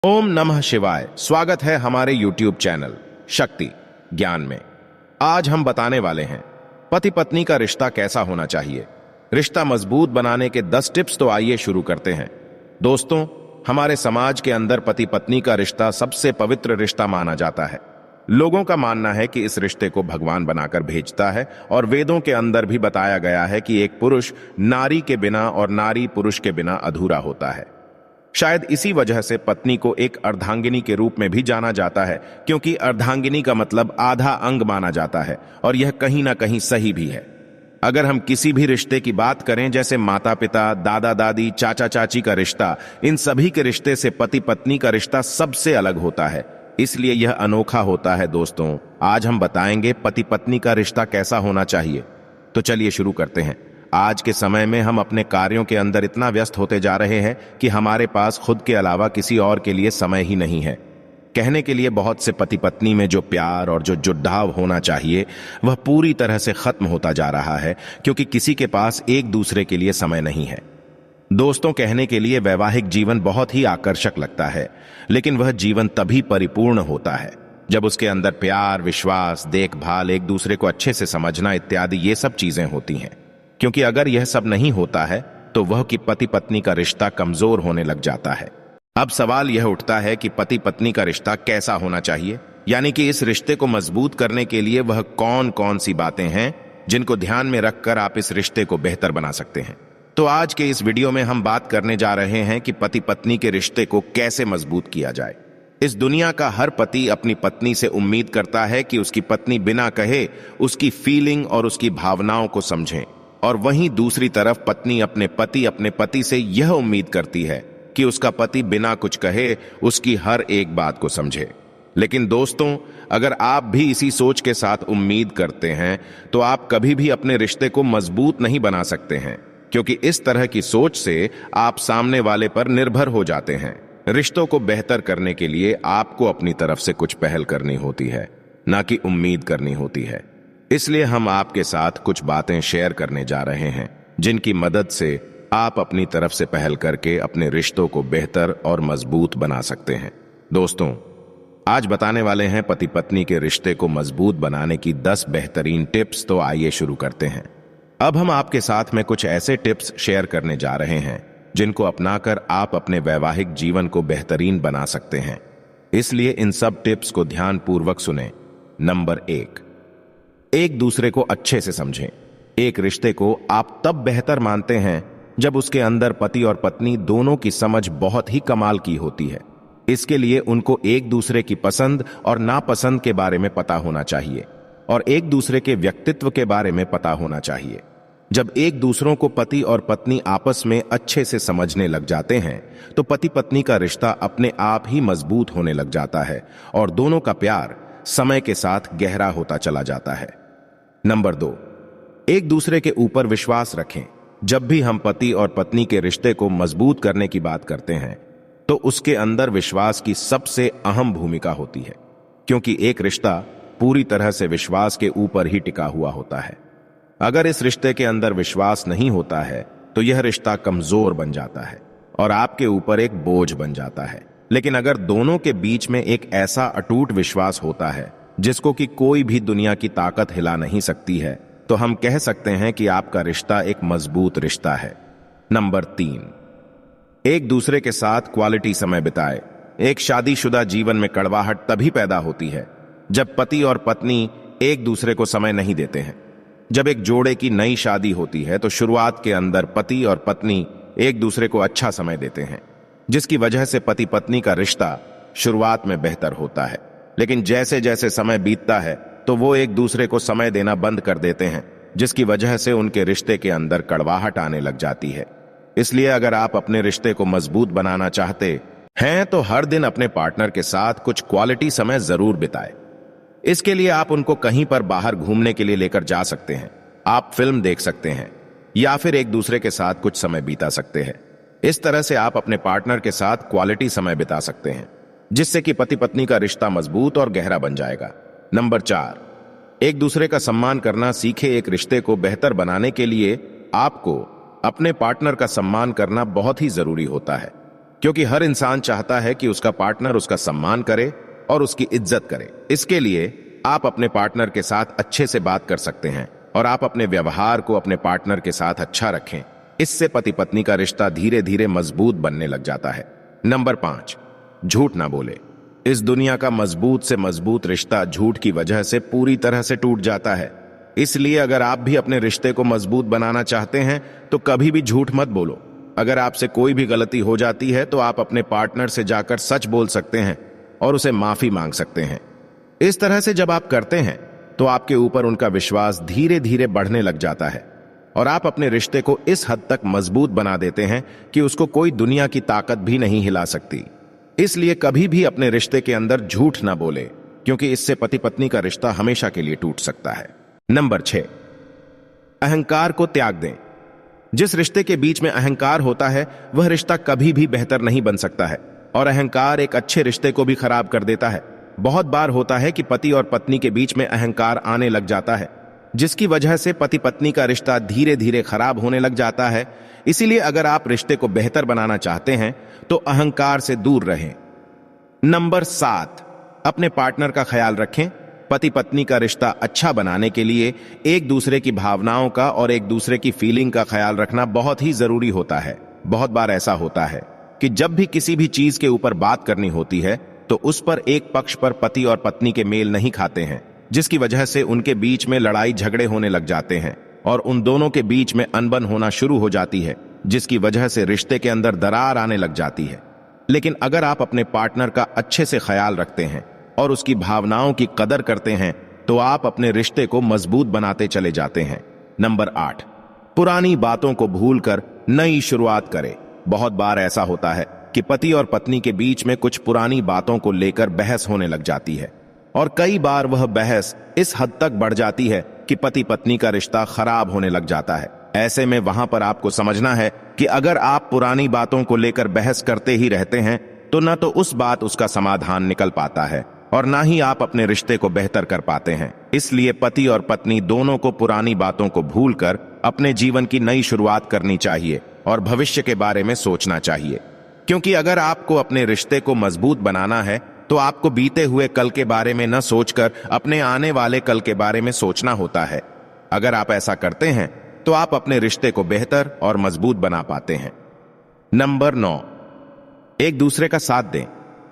ओम नमः शिवाय। स्वागत है हमारे YouTube चैनल शक्ति ज्ञान में। आज हम बताने वाले हैं पति पत्नी का रिश्ता कैसा होना चाहिए। रिश्ता मजबूत बनाने के 10 टिप्स। तो आइए शुरू करते हैं। दोस्तों, हमारे समाज के अंदर पति पत्नी का रिश्ता सबसे पवित्र रिश्ता माना जाता है। लोगों का मानना है कि इस रिश्ते को भगवान बनाकर भेजता है और वेदों के अंदर भी बताया गया है कि एक पुरुष नारी के बिना और नारी पुरुष के बिना अधूरा होता है। शायद इसी वजह से पत्नी को एक अर्धांगिनी के रूप में भी जाना जाता है, क्योंकि अर्धांगिनी का मतलब आधा अंग माना जाता है और यह कहीं ना कहीं सही भी है। अगर हम किसी भी रिश्ते की बात करें, जैसे माता पिता, दादा दादी, चाचा चाची का रिश्ता, इन सभी के रिश्ते से पति पत्नी का रिश्ता सबसे अलग होता है, इसलिए यह अनोखा होता है। दोस्तों, आज हम बताएंगे पति पत्नी का रिश्ता कैसा होना चाहिए। तो चलिए शुरू करते हैं। आज के समय में हम अपने कार्यों के अंदर इतना व्यस्त होते जा रहे हैं कि हमारे पास खुद के अलावा किसी और के लिए समय ही नहीं है। कहने के लिए बहुत से पति पत्नी में जो प्यार और जो जुड़ाव होना चाहिए वह पूरी तरह से खत्म होता जा रहा है, क्योंकि किसी के पास एक दूसरे के लिए समय नहीं है। दोस्तों, कहने के लिए वैवाहिक जीवन बहुत ही आकर्षक लगता है, लेकिन वह जीवन तभी परिपूर्ण होता है जब उसके अंदर प्यार, विश्वास, देखभाल, एक दूसरे को अच्छे से समझना इत्यादि ये सब चीजें होती हैं। क्योंकि अगर यह सब नहीं होता है तो वह कि पति पत्नी का रिश्ता कमजोर होने लग जाता है। अब सवाल यह उठता है कि पति पत्नी का रिश्ता कैसा होना चाहिए, यानी कि इस रिश्ते को मजबूत करने के लिए वह कौन कौन सी बातें हैं जिनको ध्यान में रखकर आप इस रिश्ते को बेहतर बना सकते हैं। तो आज के इस वीडियो में हम बात करने जा रहे हैं कि पति पत्नी के रिश्ते को कैसे मजबूत किया जाए। इस दुनिया का हर पति अपनी पत्नी से उम्मीद करता है कि उसकी पत्नी बिना कहे उसकी फीलिंग और उसकी भावनाओं को समझे, और वहीं दूसरी तरफ पत्नी अपने पति से यह उम्मीद करती है कि उसका पति बिना कुछ कहे उसकी हर एक बात को समझे। लेकिन दोस्तों, अगर आप भी इसी सोच के साथ उम्मीद करते हैं तो आप कभी भी अपने रिश्ते को मजबूत नहीं बना सकते हैं, क्योंकि इस तरह की सोच से आप सामने वाले पर निर्भर हो जाते हैं। रिश्तों को बेहतर करने के लिए आपको अपनी तरफ से कुछ पहल करनी होती है, ना कि उम्मीद करनी होती है। इसलिए हम आपके साथ कुछ बातें शेयर करने जा रहे हैं जिनकी मदद से आप अपनी तरफ से पहल करके अपने रिश्तों को बेहतर और मजबूत बना सकते हैं। दोस्तों, आज बताने वाले हैं पति पत्नी के रिश्ते को मजबूत बनाने की 10 बेहतरीन टिप्स। तो आइए शुरू करते हैं। अब हम आपके साथ में कुछ ऐसे टिप्स शेयर करने जा रहे हैं जिनको अपनाकर आप अपने वैवाहिक जीवन को बेहतरीन बना सकते हैं, इसलिए इन सब टिप्स को ध्यानपूर्वक सुने। नंबर 1, एक दूसरे को अच्छे से समझें। एक रिश्ते को आप तब बेहतर मानते हैं जब उसके अंदर पति और पत्नी दोनों की समझ बहुत ही कमाल की होती है। इसके लिए उनको एक दूसरे की पसंद और नापसंद के बारे में पता होना चाहिए और एक दूसरे के व्यक्तित्व के बारे में पता होना चाहिए। जब एक दूसरों को पति और पत्नी आपस में अच्छे से समझने लग जाते हैं तो पति पत्नी का रिश्ता अपने आप ही मजबूत होने लग जाता है और दोनों का प्यार समय के साथ गहरा होता चला जाता है। नंबर 2, एक दूसरे के ऊपर विश्वास रखें। जब भी हम पति और पत्नी के रिश्ते को मजबूत करने की बात करते हैं तो उसके अंदर विश्वास की सबसे अहम भूमिका होती है, क्योंकि एक रिश्ता पूरी तरह से विश्वास के ऊपर ही टिका हुआ होता है। अगर इस रिश्ते के अंदर विश्वास नहीं होता है तो यह रिश्ता कमजोर बन जाता है और आपके ऊपर एक बोझ बन जाता है। लेकिन अगर दोनों के बीच में एक ऐसा अटूट विश्वास होता है जिसको कि कोई भी दुनिया की ताकत हिला नहीं सकती है, तो हम कह सकते हैं कि आपका रिश्ता एक मजबूत रिश्ता है। नंबर 3, एक दूसरे के साथ क्वालिटी समय बिताए। एक शादीशुदा जीवन में कड़वाहट तभी पैदा होती है जब पति और पत्नी एक दूसरे को समय नहीं देते हैं। जब एक जोड़े की नई शादी होती है तो शुरुआत के अंदर पति और पत्नी एक दूसरे को अच्छा समय देते हैं, जिसकी वजह से पति पत्नी का रिश्ता शुरुआत में बेहतर होता है। लेकिन जैसे जैसे समय बीतता है तो वो एक दूसरे को समय देना बंद कर देते हैं, जिसकी वजह से उनके रिश्ते के अंदर कड़वाहट आने लग जाती है। इसलिए अगर आप अपने रिश्ते को मजबूत बनाना चाहते हैं तो हर दिन अपने पार्टनर के साथ कुछ क्वालिटी समय जरूर बिताएं। इसके लिए आप उनको कहीं पर बाहर घूमने के लिए लेकर जा सकते हैं, आप फिल्म देख सकते हैं या फिर एक दूसरे के साथ कुछ समय बिता सकते हैं। इस तरह से आप अपने पार्टनर के साथ क्वालिटी समय बिता सकते हैं, जिससे कि पति पत्नी का रिश्ता मजबूत और गहरा बन जाएगा। नंबर 4, एक दूसरे का सम्मान करना सीखे। एक रिश्ते को बेहतर बनाने के लिए आपको अपने पार्टनर का सम्मान करना बहुत ही जरूरी होता है। क्योंकि हर इंसान चाहता है कि उसका पार्टनर उसका सम्मान करे और उसकी इज्जत करे। इसके लिए आप अपने पार्टनर के साथ अच्छे से बात कर सकते हैं और आप अपने व्यवहार को अपने पार्टनर के साथ अच्छा रखें। इससे पति पत्नी का रिश्ता धीरे धीरे मजबूत बनने लग जाता है। नंबर 5, झूठ ना बोले। इस दुनिया का मजबूत से मजबूत रिश्ता झूठ की वजह से पूरी तरह से टूट जाता है। इसलिए अगर आप भी अपने रिश्ते को मजबूत बनाना चाहते हैं तो कभी भी झूठ मत बोलो। अगर आपसे कोई भी गलती हो जाती है तो आप अपने पार्टनर से जाकर सच बोल सकते हैं और उसे माफी मांग सकते हैं। इस तरह से जब आप करते हैं तो आपके ऊपर उनका विश्वास धीरे धीरे बढ़ने लग जाता है और आप अपने रिश्ते को इस हद तक मजबूत बना देते हैं कि उसको कोई दुनिया की ताकत भी नहीं हिला सकती। इसलिए कभी भी अपने रिश्ते के अंदर झूठ ना बोले, क्योंकि इससे पति पत्नी का रिश्ता हमेशा के लिए टूट सकता है। नंबर 6, अहंकार को त्याग दें। जिस रिश्ते के बीच में अहंकार होता है वह रिश्ता कभी भी बेहतर नहीं बन सकता है और अहंकार एक अच्छे रिश्ते को भी खराब कर देता है। बहुत बार होता है कि पति और पत्नी के बीच में अहंकार आने लग जाता है, जिसकी वजह से पति पत्नी का रिश्ता धीरे धीरे खराब होने लग जाता है। इसीलिए अगर आप रिश्ते को बेहतर बनाना चाहते हैं तो अहंकार से दूर रहें। नंबर 7, अपने पार्टनर का ख्याल रखें। पति पत्नी का रिश्ता अच्छा बनाने के लिए एक दूसरे की भावनाओं का और एक दूसरे की फीलिंग का ख्याल रखना बहुत ही जरूरी होता है। बहुत बार ऐसा होता है कि जब भी किसी भी चीज के ऊपर बात करनी होती है तो उस पर एक पक्ष पर पति और पत्नी के मेल नहीं खाते हैं, जिसकी वजह से उनके बीच में लड़ाई झगड़े होने लग जाते हैं और उन दोनों के बीच में अनबन होना शुरू हो जाती है, जिसकी वजह से रिश्ते के अंदर दरार आने लग जाती है। लेकिन अगर आप अपने पार्टनर का अच्छे से ख्याल रखते हैं और उसकी भावनाओं की कदर करते हैं तो आप अपने रिश्ते को मजबूत बनाते चले जाते हैं। नंबर 8, पुरानी बातों को भूलकर नई शुरुआत करें। बहुत बार ऐसा होता है कि पति और पत्नी के बीच में कुछ पुरानी बातों को लेकर बहस होने लग जाती है और कई बार वह बहस इस हद तक बढ़ जाती है कि पति पत्नी का रिश्ता खराब होने लग जाता है। ऐसे में वहां पर आपको समझना है कि अगर आप पुरानी बातों को लेकर बहस करते ही रहते हैं तो न तो उस बात उसका समाधान निकल पाता है और ना ही आप अपने रिश्ते को बेहतर कर पाते हैं। इसलिए पति और पत्नी दोनों को पुरानी बातों को भूलकर अपने जीवन की नई शुरुआत करनी चाहिए और भविष्य के बारे में सोचना चाहिए, क्योंकि अगर आपको अपने रिश्ते को मजबूत बनाना है तो आपको बीते हुए कल के बारे में न सोचकर अपने आने वाले कल के बारे में सोचना होता है। अगर आप ऐसा करते हैं तो आप अपने रिश्ते को बेहतर और मजबूत बना पाते हैं। नंबर 9, एक दूसरे का साथ दें।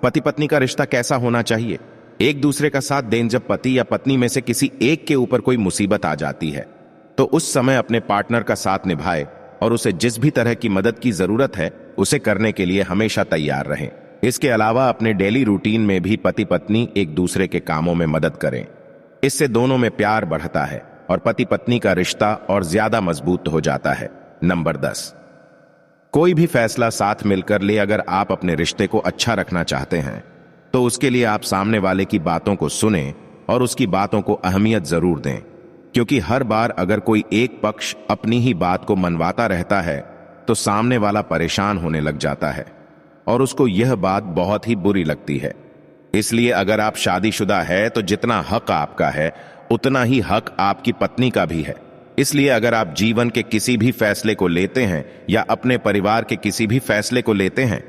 पति पत्नी का रिश्ता कैसा होना चाहिए? एक दूसरे का साथ दें। जब पति या पत्नी में से किसी एक के ऊपर कोई मुसीबत आ जाती है तो उस समय अपने पार्टनर का साथ निभाए और उसे जिस भी तरह की मदद की जरूरत है उसे करने के लिए हमेशा तैयार रहें। इसके अलावा अपने डेली रूटीन में भी पति पत्नी एक दूसरे के कामों में मदद करें। इससे दोनों में प्यार बढ़ता है और पति पत्नी का रिश्ता और ज्यादा मजबूत हो जाता है। नंबर 10, कोई भी फैसला साथ मिलकर ले। अगर आप अपने रिश्ते को अच्छा रखना चाहते हैं तो उसके लिए आप सामने वाले की बातों को सुनें और उसकी बातों को अहमियत जरूर दें, क्योंकि हर बार अगर कोई एक पक्ष अपनी ही बात को मनवाता रहता है तो सामने वाला परेशान होने लग जाता है और उसको यह बात बहुत ही बुरी लगती है। इसलिए अगर आप शादीशुदा है तो जितना हक आपका है उतना ही हक आपकी पत्नी का भी है। इसलिए अगर आप जीवन के किसी भी फैसले को लेते हैं या अपने परिवार के किसी भी फैसले को लेते हैं